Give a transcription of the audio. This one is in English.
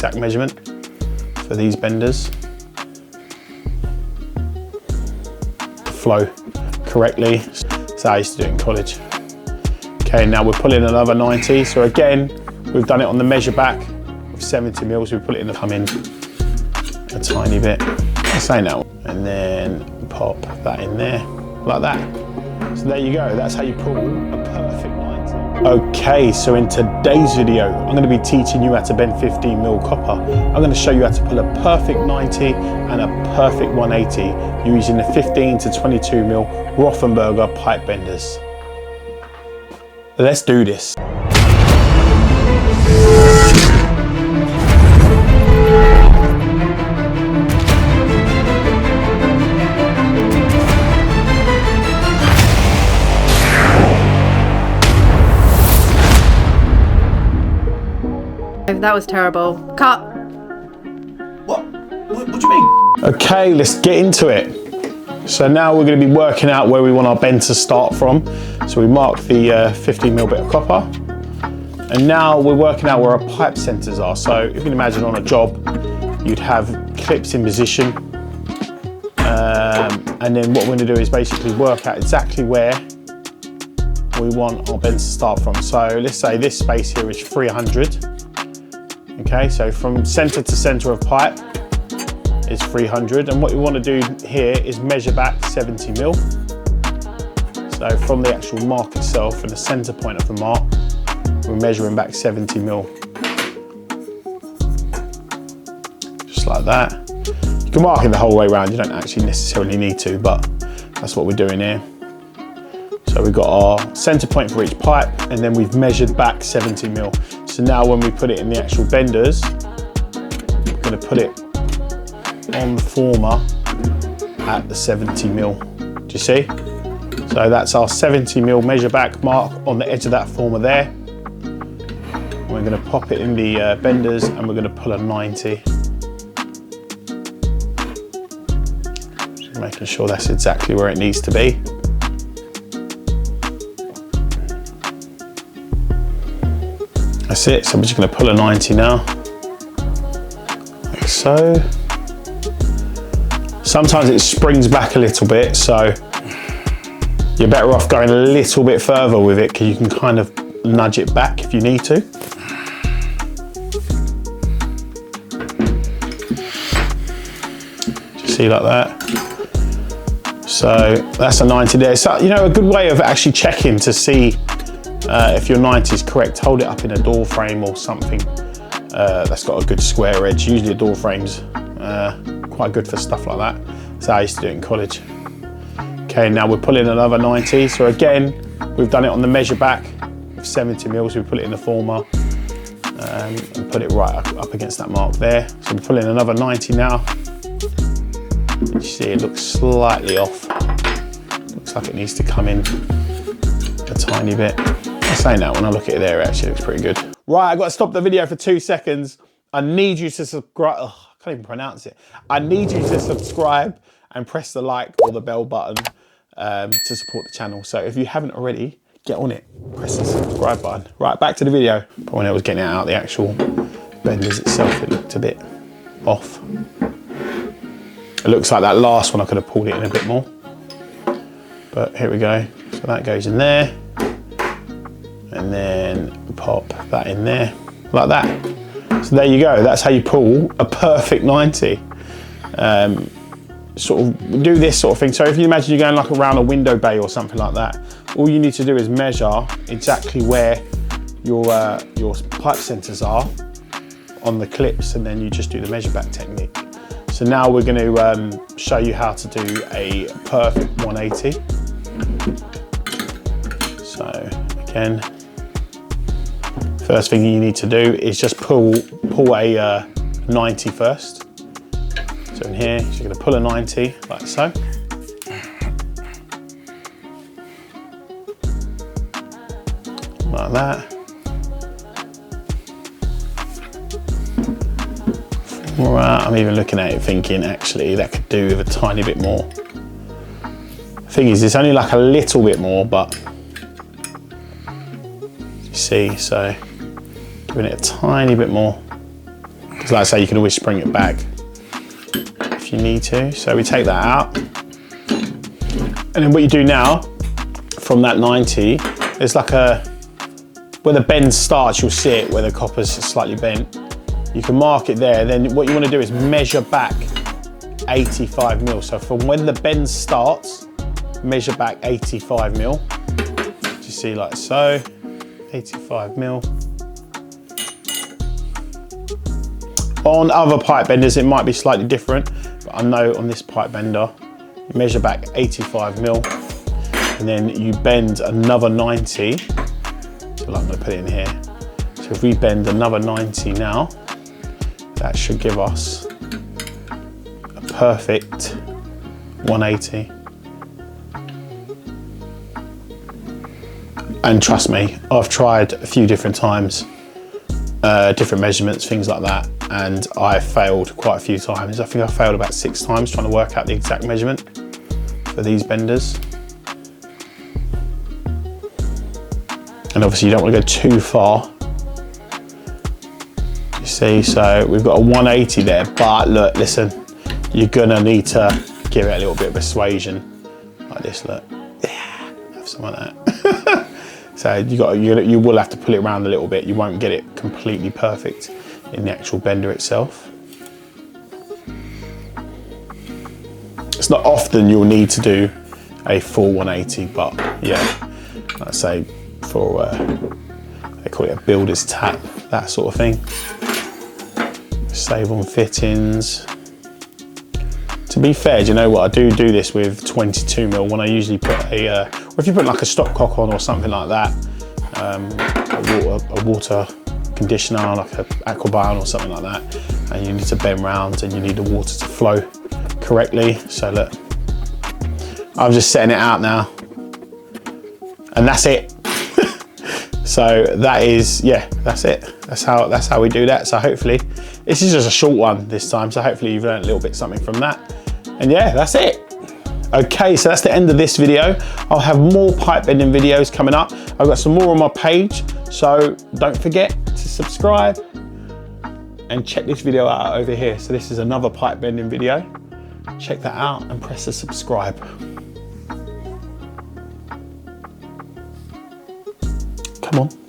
exact measurement for these benders. Flow correctly. That's how I used to do it in college. Okay, now we're pulling another 90. So again, we've done it on the measure back of 70 mils. We put it in the come in a tiny bit. Say now, and then pop that in there like that. So there you go. That's how you pull a perfect 90. Okay, so in today's video, I'm going to be teaching you how to bend 15 mil copper. I'm going to show you how to pull a perfect 90 and a perfect 180 using the 15 to 22 mil Rothenberger pipe benders. Let's do this. That was terrible. Cut. What do you mean? Okay, let's get into it. So now we're going to be working out where we want our bend to start from. So we mark the 15 mil bit of copper. And now we're working out where our pipe centers are. So if you can imagine on a job, you'd have clips in position. And then what we're going to do is basically work out exactly where we want our bend to start from. So let's say this space here is 300. Okay, so from center to center of pipe is 300, and what we want to do here is measure back 70 mil. So from the actual mark itself and the center point of the mark, we're measuring back 70 mil. Just like that. You can mark it the whole way around, you don't actually necessarily need to, but that's what we're doing here. So we've got our center point for each pipe, and then we've measured back 70 mil. So now when we put it in the actual benders, we're going to put it on the former at the 70 mil. Do you see? So that's our 70 mil measure back mark on the edge of that former there. We're going to pop it in the benders, and we're going to pull a 90. Just making sure that's exactly where it needs to be. That's it, so we're just going to pull a 90 now, like so. Sometimes it springs back a little bit, so you're better off going a little bit further with it, because you can kind of nudge it back if you need to. Just see like that. So that's a 90 there. So, you know, a good way of actually checking to see if your 90 is correct, hold it up in a door frame or something that's got a good square edge. Usually a door frame's quite good for stuff like that. That's how I used to do it in college. Okay, now we're pulling another 90. So again, we've done it on the measure back of 70 mils. We put it in the former and put it right up against that mark there. So we're pulling another 90 now. You see it looks slightly off. Looks like it needs to come in a tiny bit. I'm saying that when I look at it there, it actually looks pretty good. Right, I've got to stop the video for 2 seconds. I need you to subscribe. Oh, I can't even pronounce it. I need you to subscribe and press the like or the bell button to support the channel. So if you haven't already, get on it. Press the subscribe button. Right, back to the video. But when I was getting it out, the actual benders itself, it looked a bit off. It looks like that last one, I could have pulled it in a bit more. But here we go. So that goes in there. And then pop that in there like that. So there you go. That's how you pull a perfect 90. Sort of do this sort of thing. So if you imagine you're going like around a window bay or something like that, all you need to do is measure exactly where your pipe centers are on the clips, and then you just do the measure back technique. So now we're going to show you how to do a perfect 180. So again, first thing you need to do is just pull a 90 first. So in here, so you're going to pull a 90 like so. Like that. Right, I'm even looking at it thinking actually that could do with a tiny bit more. Thing is, it's only like a little bit more, but you see, so giving it a tiny bit more. Because like I say, you can always spring it back if you need to. So we take that out. And then what you do now, from that 90, there's like where the bend starts, you'll see it where the copper's slightly bent. You can mark it there. Then what you want to do is measure back 85 mil. So from when the bend starts, measure back 85 mil. You see like so, 85 mil. On other pipe benders, it might be slightly different, but I know on this pipe bender, you measure back 85 mil, and then you bend another 90. So I'm gonna put it in here. So if we bend another 90 now, that should give us a perfect 180. And trust me, I've tried a few different times, different measurements, things like that, and I failed quite a few times. I think I failed about 6 times trying to work out the exact measurement for these benders. And obviously you don't want to go too far. You see, so we've got a 180 there, but look, listen, you're gonna need to give it a little bit of persuasion, like this, look. Yeah, have some of that. So you will have to pull it around a little bit. You won't get it completely perfect in the actual bender itself. It's not often you'll need to do a full 180, but yeah, I'd say for, they call it a builder's tap, that sort of thing. Save on fittings. To be fair, do you know what? I do this with 22 mil when I usually put or if you put like a stopcock on or something like that, a water conditioner, like an Aquabound or something like that, and you need to bend round and you need the water to flow correctly. So look, I'm just setting it out now, and that's it. So that is, yeah, that's it. That's how we do that. So hopefully, this is just a short one this time. So hopefully you've learned a little bit something from that. And yeah, that's it. Okay, so that's the end of this video. I'll have more pipe bending videos coming up. I've got some more on my page. So don't forget to subscribe and check this video out over here. So this is another pipe bending video. Check that out and press the subscribe. Come on.